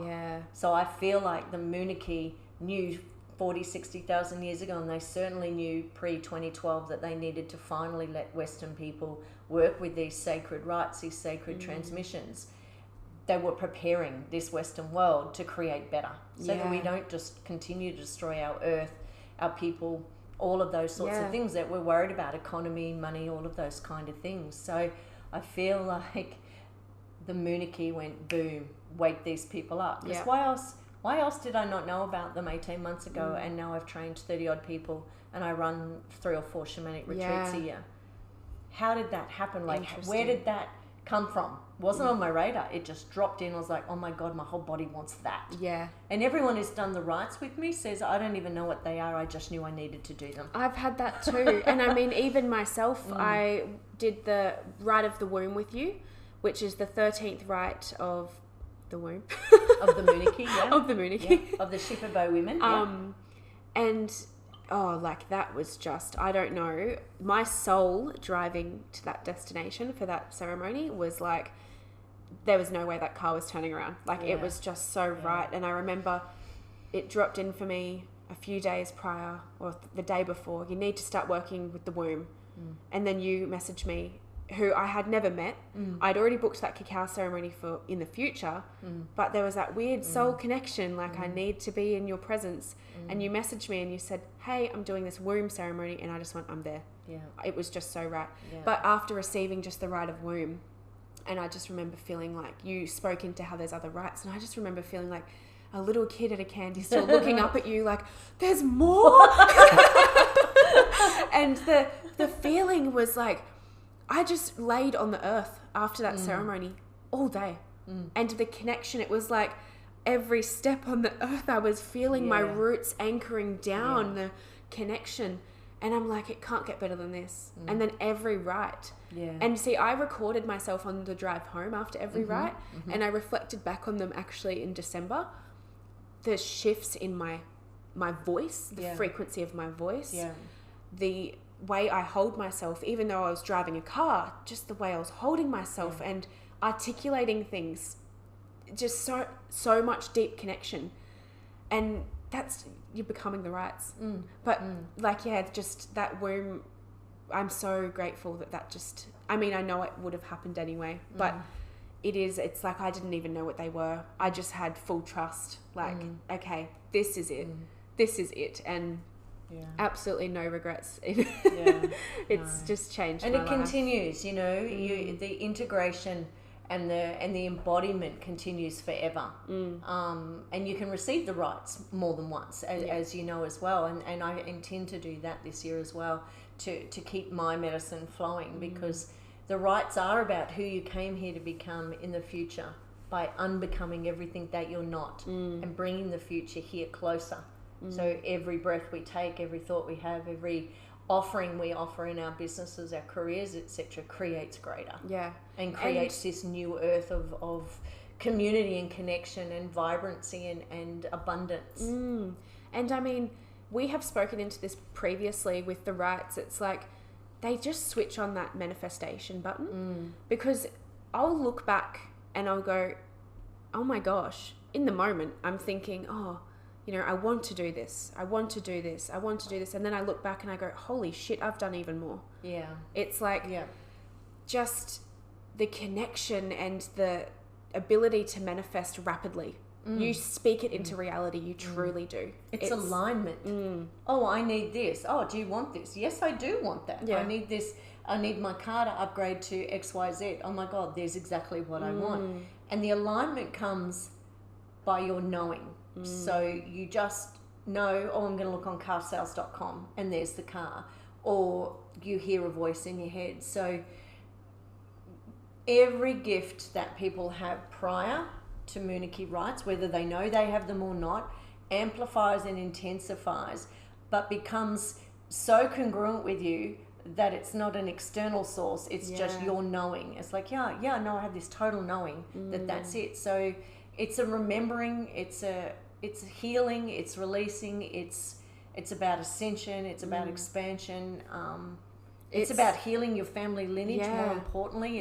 So I feel like the Munay Ki knew 40, 60,000 years ago, and they certainly knew pre-2012 that they needed to finally let Western people work with these sacred rites, these sacred transmissions. They were preparing this Western world to create better so that we don't just continue to destroy our earth, our people, all of those sorts of things that we're worried about, economy, money, all of those kind of things. So I feel like the Munay Ki went boom, wake these people up. Because why else did I not know about them 18 months ago and now I've trained 30 odd people and I run 3 or 4 shamanic retreats a year? How did that happen? Like, where did that come from? Wasn't on my radar. It just dropped in. I was like, oh my God, my whole body wants that. Yeah. And everyone who's done the rites with me says, I don't even know what they are. I just knew I needed to do them. I've had that too. And I mean, even myself, I did the rite of the womb with you, which is the 13th rite of the womb. Of the Munay Ki, yeah. Of the Munay Ki. Yeah. Of the Shipibo women, yeah. And, like that was just, I don't know, my soul driving to that destination for that ceremony was like, there was no way that car was turning around. Like, it was just so right. And I remember it dropped in for me a few days prior, or the day before, you need to start working with the womb. And then you messaged me, who I had never met. I'd already booked that cacao ceremony for in the future, but there was that weird soul connection, like I need to be in your presence. And you messaged me and you said, hey, I'm doing this womb ceremony, and I just went, I'm there. Yeah. It was just so right. Yeah. But after receiving just the rite of womb, and I just remember feeling like you spoke into how there's other rites, and I just remember feeling like a little kid at a candy store looking up at you like, there's more. And the feeling was like, I just laid on the earth after that ceremony all day. And the connection, it was like every step on the earth I was feeling my roots anchoring down, the connection. And I'm like, it can't get better than this. And then every rite. Yeah. And see, I recorded myself on the drive home after every rite, and I reflected back on them actually in December. The shifts in my voice, the frequency of my voice, the way I hold myself, even though I was driving a car, just the way I was holding myself and articulating things, just so much deep connection. And that's, you're becoming the rites. But just that womb, I'm so grateful that just, I mean, I know it would have happened anyway, but it's like I didn't even know what they were. I just had full trust, like, okay, this is it. This is it. And absolutely no regrets. It's just changed and my it life. Continues, you know, the integration and the embodiment continues forever. And you can receive the rites more than once, as you know as well. And I intend to do that this year as well, to keep my medicine flowing, because the rites are about who you came here to become in the future by unbecoming everything that you're not and bringing the future here closer. So every breath we take, every thought we have, every offering we offer in our businesses, our careers, etc., creates greater. Yeah. And creates this new earth of community and connection and vibrancy and abundance. And I mean, we have spoken into this previously with the rites. It's like they just switch on that manifestation button, because I'll look back and I'll go, oh my gosh, in the moment I'm thinking, oh, you know, I want to do this. I want to do this. I want to do this. And then I look back and I go, holy shit, I've done even more. Yeah. It's like just the connection and the ability to manifest rapidly. You speak it into reality. You truly do. It's alignment. Oh, I need this. Oh, do you want this? Yes, I do want that. Yeah. I need this. I need my car to upgrade to XYZ. Oh my God, there's exactly what I want. And the alignment comes by your knowing. So you just know, oh, I'm going to look on carsales.com and there's the car. Or you hear a voice in your head. So every gift that people have prior to Munay Ki Rites, whether they know they have them or not, amplifies and intensifies, but becomes so congruent with you that it's not an external source. It's just your knowing. It's like, I know I have this total knowing that's it. So it's a remembering, it's healing, it's releasing, it's about ascension, it's about expansion, it's about healing your family lineage. More importantly,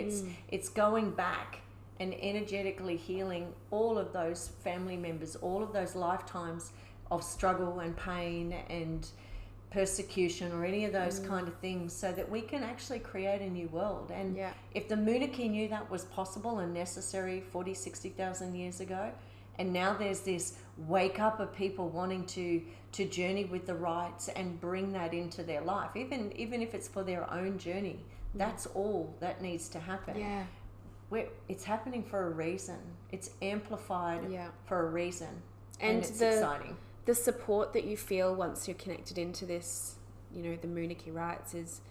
it's going back and energetically healing all of those family members, all of those lifetimes of struggle and pain and persecution or any of those kind of things, so that we can actually create a new world. And if the Munay Ki knew that was possible and necessary 40,000-60,000 years ago, and now there's this wake up of people wanting to journey with the rites and bring that into their life, even if it's for their own journey, that's all that needs to happen. It's happening for a reason. It's amplified for a reason, and it's exciting. The support that you feel once you're connected into this, you know, the Munay Ki Rites, is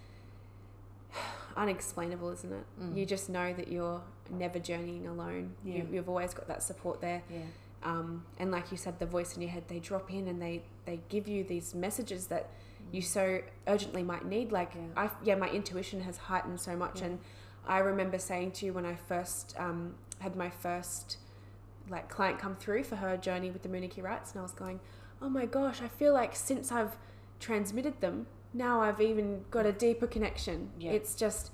unexplainable, isn't it? You just know that you're never journeying alone. You've always got that support there. And like you said, the voice in your head, they drop in and they give you these messages that you so urgently might need. Like my intuition has heightened so much. And I remember saying to you when I first had my first like client come through for her journey with the Munay Ki Rites, and I was going, oh my gosh, I feel like since I've transmitted them, now I've even got a deeper connection. It's just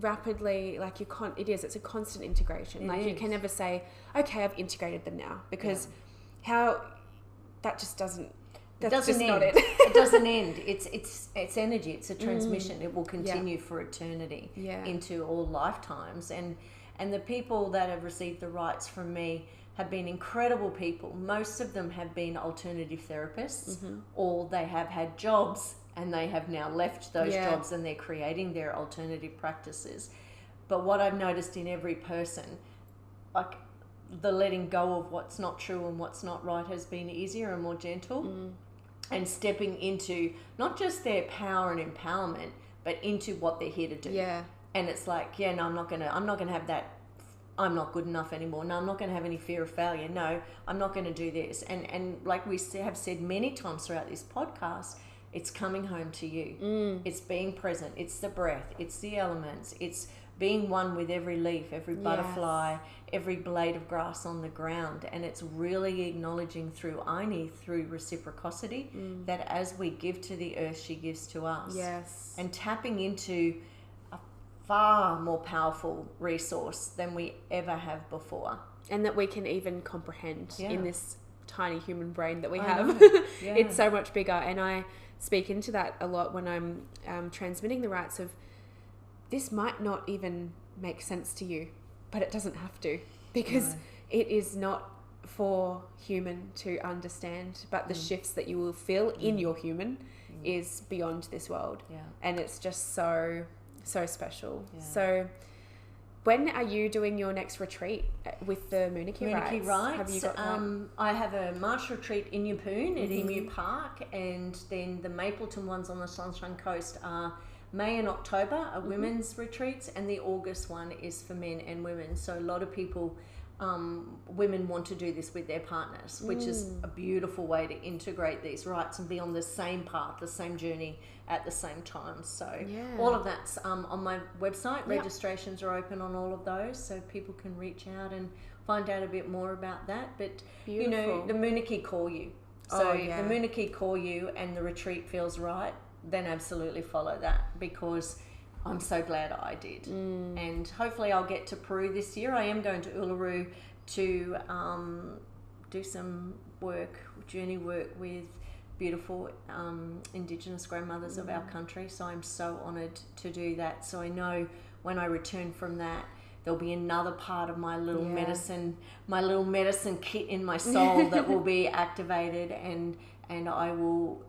rapidly, like it's a constant integration. You can never say, okay, I've integrated them now, because that just doesn't, that's just not it. It doesn't end. It's energy. It's a transmission. It will continue for eternity into all lifetimes. And the people that have received the rites from me have been incredible people. Most of them have been alternative therapists, or they have had jobs and they have now left those jobs and they're creating their alternative practices. But what I've noticed in every person, like the letting go of what's not true and what's not right has been easier and more gentle, and stepping into not just their power and empowerment, but into what they're here to do. And it's like, no, I'm not gonna have that, I'm not good enough anymore. No, I'm not going to have any fear of failure. No, I'm not going to do this. And like we have said many times throughout this podcast, it's coming home to you. It's being present. It's the breath. It's the elements. It's being one with every leaf, every butterfly, every blade of grass on the ground. And it's really acknowledging through Aini, through reciprocity, that as we give to the earth, she gives to us. And tapping into far more powerful resource than we ever have before, and that we can even comprehend in this tiny human brain that we have. It's so much bigger, and I speak into that a lot when I'm transmitting the rites of, this might not even make sense to you, but it doesn't have to, because it is not for human to understand, but the shifts that you will feel in your human is beyond this world. And it's just so special. So when are you doing your next retreat with the Munay Ki Rites? Have you got I have a March retreat in Yeppoon at Emu Park, and then the Mapleton ones on the Sunshine Coast are May and October are women's retreats, and the August one is for men and women. So a lot of people, women want to do this with their partners, which is a beautiful way to integrate these rites and be on the same path, the same journey at the same time. So all of that's on my website. Registrations are open on all of those, so people can reach out and find out a bit more about that. But you know, the Munay Ki call you. So if the Munay Ki call you and the retreat feels right, then absolutely follow that, because I'm so glad I did. And hopefully I'll get to Peru this year. I am going to Uluru to do some journey work with beautiful Indigenous grandmothers of our country. So I'm so honoured to do that. So I know when I return from that, there'll be another part of my little medicine kit in my soul that will be activated, and I will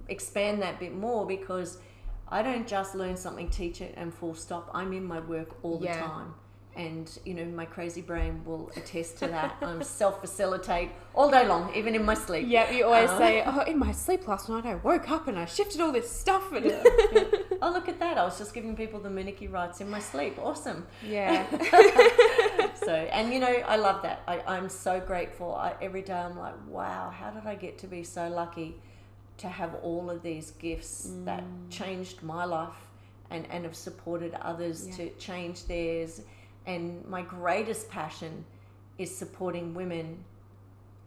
expand that bit more, because I don't just learn something, teach it, and full stop. I'm in my work all the time. And, you know, my crazy brain will attest to that. I'm self-facilitate all day long, even in my sleep. You always say, in my sleep last night, I woke up and I shifted all this stuff. And oh, look at that. I was just giving people the Munay Ki Rites in my sleep. Awesome. So, and, you know, I love that. I'm so grateful. Every day I'm like, wow, how did I get to be so lucky to have all of these gifts that changed my life and have supported others to change theirs. And my greatest passion is supporting women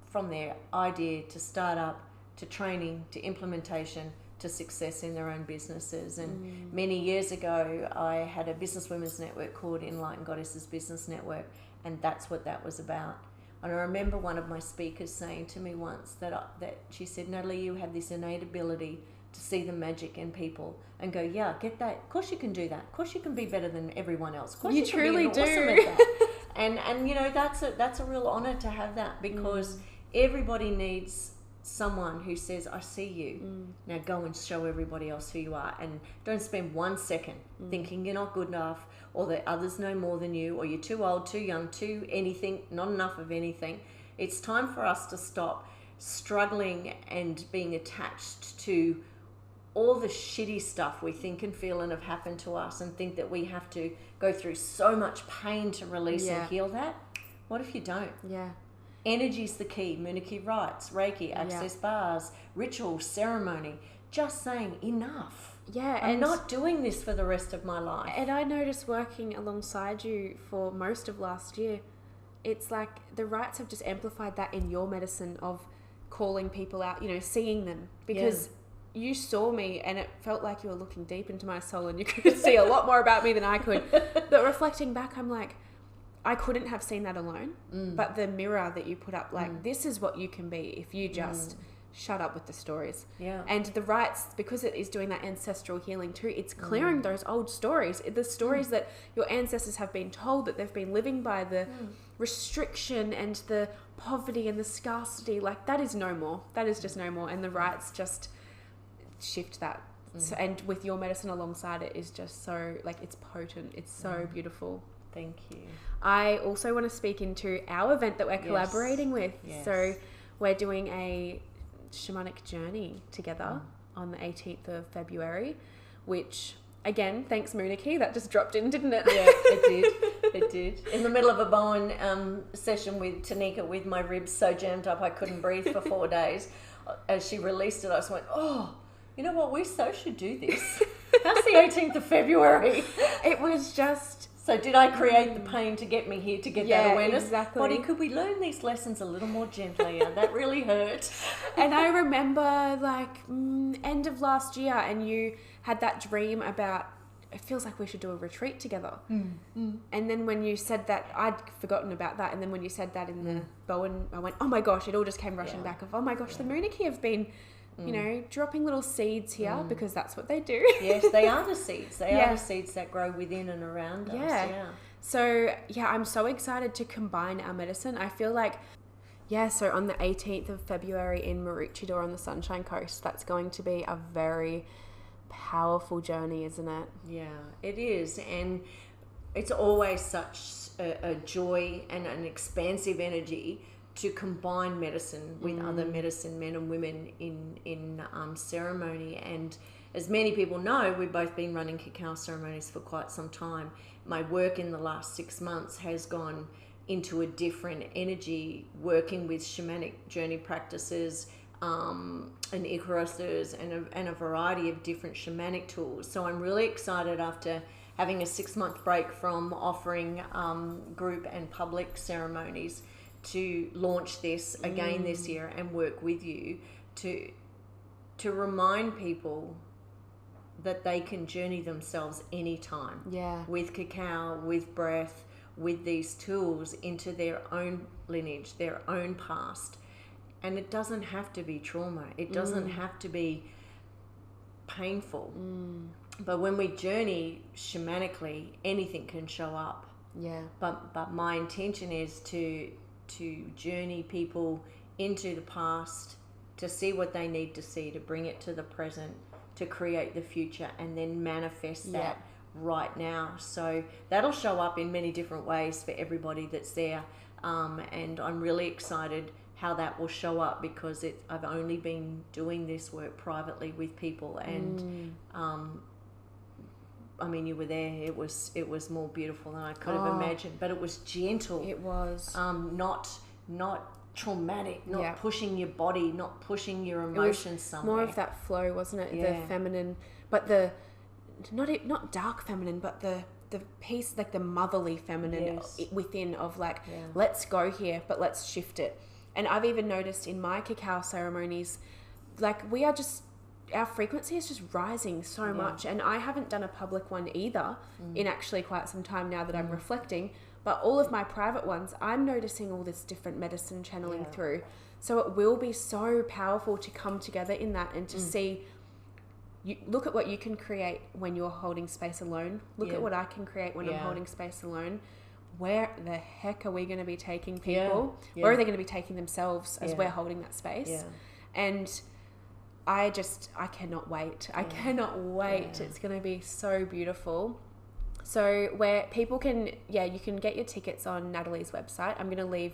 from their idea to startup, to training, to implementation, to success in their own businesses. And many years ago, I had a business women's network called Enlightened Goddesses Business Network, and that's what that was about. And I remember one of my speakers saying to me once that she said, Natalie, you have this innate ability to see the magic in people and go, get that. Of course you can do that. Of course you can be better than everyone else. Of course you truly do. Awesome at that. And you know, that's a real honor to have that, because everybody needs someone who says, I see you. Now go and show everybody else who you are, and don't spend 1 second thinking you're not good enough, or that others know more than you, or you're too old, too young, too anything, not enough of anything. It's time for us to stop struggling and being attached to all the shitty stuff we think and feel and have happened to us, and think that we have to go through so much pain to release and heal that. What if you don't? Yeah. Energy's the key. Munay Ki Rites, Reiki, access bars, ritual, ceremony. Just saying enough. Yeah. I'm not doing this for the rest of my life. And I noticed working alongside you for most of last year, it's like the rites have just amplified that in your medicine of calling people out, you know, seeing them. Because you saw me and it felt like you were looking deep into my soul and you could see a lot more about me than I could. But reflecting back, I'm like, I couldn't have seen that alone. But the mirror that you put up, like, this is what you can be if you just shut up with the stories. Yeah. And the rites, because it is doing that ancestral healing too, it's clearing those old stories. The stories that your ancestors have been told, that they've been living by, the restriction and the poverty and the scarcity, like, that is no more. That is just no more. And the rites just shift that. So, and with your medicine alongside it is just so, like, it's potent. It's so beautiful. Thank you. I also want to speak into our event that we're collaborating with. So we're doing a shamanic journey together on the 18th of February, which, again, thanks Munay Ki, that just dropped in, didn't it? Yeah, it did. It did. In the middle of a Bowen session with Tanika, with my ribs so jammed up I couldn't breathe for 4 days, as she released it, I just went, oh, you know what, we so should do this. That's the 18th of February. It was just... So did I create the pain to get me here, to get that awareness? Exactly. Body, could we learn these lessons a little more gently? That really hurt. And I remember, like, end of last year, and you had that dream about, it feels like we should do a retreat together. And then when you said that, I'd forgotten about that. And then when you said that in the Bowen, I went, oh my gosh, it all just came rushing back of, oh my gosh, the Munay Ki have been... you know, dropping little seeds here because that's what they do. Yes, they are the seeds. They are the seeds that grow within and around us. Yeah. So, I'm so excited to combine our medicine. I feel like, so on the 18th of February in Maroochydore on the Sunshine Coast, that's going to be a very powerful journey, isn't it? Yeah, it is. And it's always such a joy and an expansive energy to combine medicine with other medicine men and women in ceremony. And as many people know, we've both been running cacao ceremonies for quite some time. My work in the last 6 months has gone into a different energy, working with shamanic journey practices and Icarus's and a variety of different shamanic tools. So I'm really excited, after having a 6-month break from offering group and public ceremonies, to launch this again this year and work with you to remind people that they can journey themselves anytime. With cacao, with breath, with these tools into their own lineage, their own past. And it doesn't have to be trauma. It doesn't have to be painful. But when we journey shamanically, anything can show up. But my intention is to journey people into the past, to see what they need to see, to bring it to the present, to create the future, and then manifest that right now. So that'll show up in many different ways for everybody that's there. And I'm really excited how that will show up, because I've only been doing this work privately with people, and I mean, you were there. It was more beautiful than I could have imagined, but it was gentle. It was not traumatic, not pushing your body, not pushing your emotions somewhere. More of that flow, wasn't it? The feminine, but the not dark feminine, but the piece, like the motherly feminine within, of like, let's go here, but let's shift it. And I've even noticed in my cacao ceremonies, like, we are just, our frequency is just rising so much. And I haven't done a public one either in actually quite some time now that I'm reflecting. But all of my private ones, I'm noticing all this different medicine channeling through. So it will be so powerful to come together in that, and to see, you look at what you can create when you're holding space alone. Look at what I can create when I'm holding space alone. Where the heck are we going to be taking people? Where are they going to be taking themselves as we're holding that space? And I cannot wait. I cannot wait. It's going to be so beautiful. So where people can, you can get your tickets on Natalie's website. I'm going to leave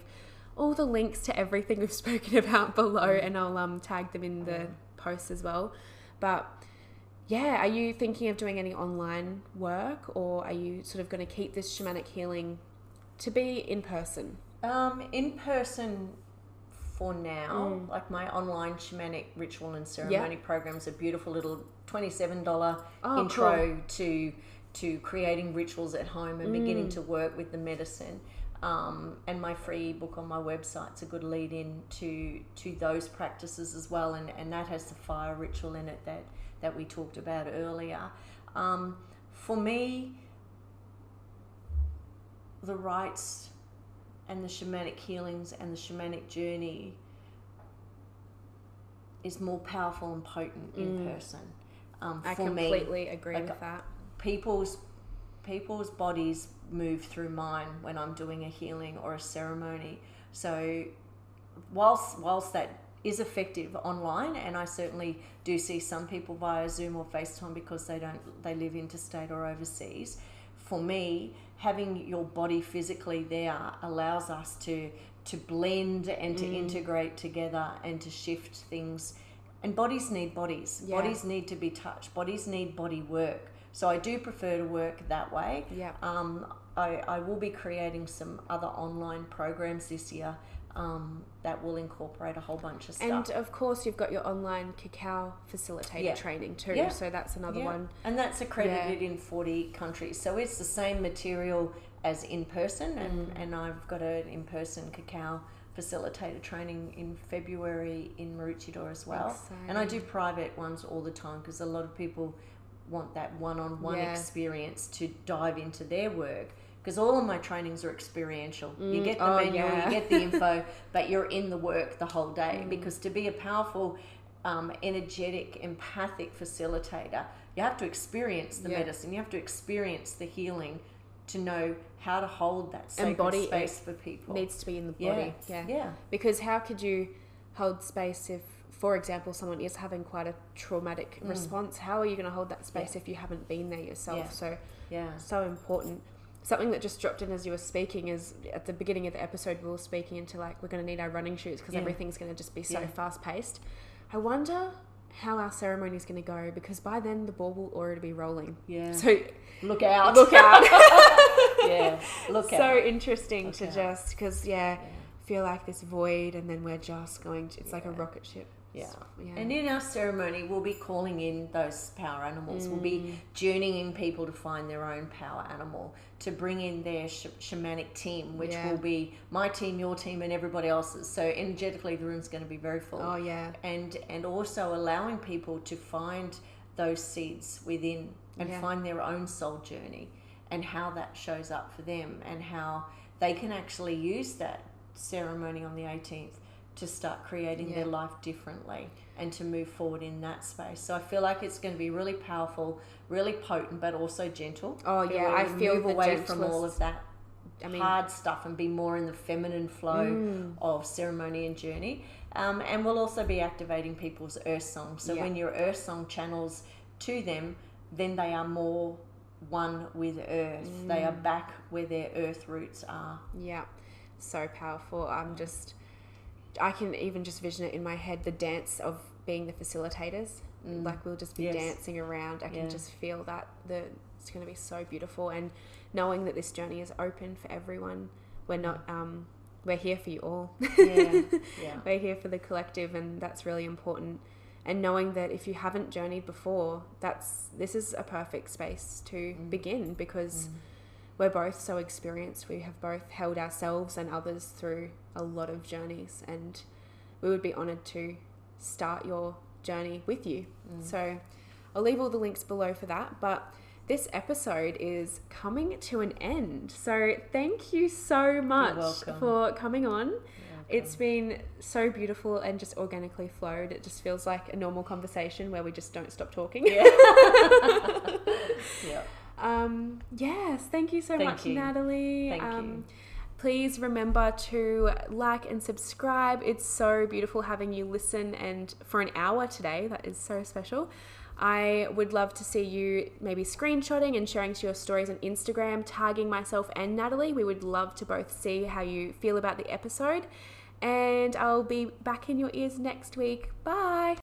all the links to everything we've spoken about below, and I'll tag them in the post as well. But Are you thinking of doing any online work, or are you sort of going to keep this shamanic healing to be in person? In person for now. Like my online shamanic ritual and ceremony programs, a beautiful little $27 intro to creating rituals at home and beginning to work with the medicine. And my free ebook on my website's a good lead in to those practices as well, and that has the fire ritual in it that we talked about earlier. For me, the rites and the shamanic healings and the shamanic journey is more powerful and potent in person. I completely agree with that. People's bodies move through mine when I'm doing a healing or a ceremony. So whilst that is effective online, and I certainly do see some people via Zoom or FaceTime because they live interstate or overseas, for me, having your body physically there allows us to blend and to integrate together and to shift things. And bodies need bodies. Yeah. Bodies need to be touched. Bodies need body work. So I do prefer to work that way. Yeah. I will be creating some other online programs this year that will incorporate a whole bunch of stuff. And of course, you've got your online cacao facilitator training too. Yeah. So that's another one. And that's accredited in 40 countries. So it's the same material as in person. And I've got an in-person cacao facilitator training in February in Maroochydore as well. Exciting. And I do private ones all the time because a lot of people want that one-on-one experience to dive into their work, because all of my trainings are experiential. You get the menu, you get the info, but you're in the work the whole day. Because to be a powerful, energetic, empathic facilitator, you have to experience the medicine, you have to experience the healing to know how to hold that sacred space for people. Needs to be in the body. Yeah. Because how could you hold space if, for example, someone is having quite a traumatic response? How are you going to hold that space if you haven't been there yourself? So important. Something that just dropped in as you were speaking is at the beginning of the episode, we were speaking into like, we're going to need our running shoes because everything's going to just be so fast paced. I wonder how our ceremony is going to go, because by then the ball will already be rolling. Yeah. So look out. Look out. Look out. So interesting to just, because feel like this void, and then we're just going to, it's like a rocket ship. Yeah. And in our ceremony, we'll be calling in those power animals. We'll be journeying people to find their own power animal, to bring in their shamanic team, which will be my team, your team, and everybody else's. So energetically, the room's going to be very full. Oh, yeah. And also allowing people to find those seeds within and find their own soul journey and how that shows up for them, and how they can actually use that ceremony on the 18th to start creating their life differently and to move forward in that space. So I feel like it's going to be really powerful, really potent, but also gentle. Oh yeah, I feel move away from all of that hard stuff and be more in the feminine flow of ceremony and journey. And we'll also be activating people's earth song. So when your earth song channels to them, then they are more one with earth. They are back where their earth roots are. Yeah, so powerful. I can even just vision it in my head, the dance of being the facilitators. Like we'll just be dancing around. I can just feel that. It's going to be so beautiful. And knowing that this journey is open for everyone. We're not, we're here for you all. We're here for the collective, and that's really important. And knowing that if you haven't journeyed before, this is a perfect space to begin, because we're both so experienced. We have both held ourselves and others through a lot of journeys, and we would be honoured to start your journey with you. So I'll leave all the links below for that. But this episode is coming to an end. So thank you so much for coming on. It's been so beautiful and just organically flowed. It just feels like a normal conversation where we just don't stop talking. Yes, thank you so much, Natalie. Thank you. Please remember to like and subscribe. It's so beautiful having you listen, and for an hour today. That is so special. I would love to see you maybe screenshotting and sharing to your stories on Instagram, tagging myself and Natalie. We would love to both see how you feel about the episode. And I'll be back in your ears next week. Bye.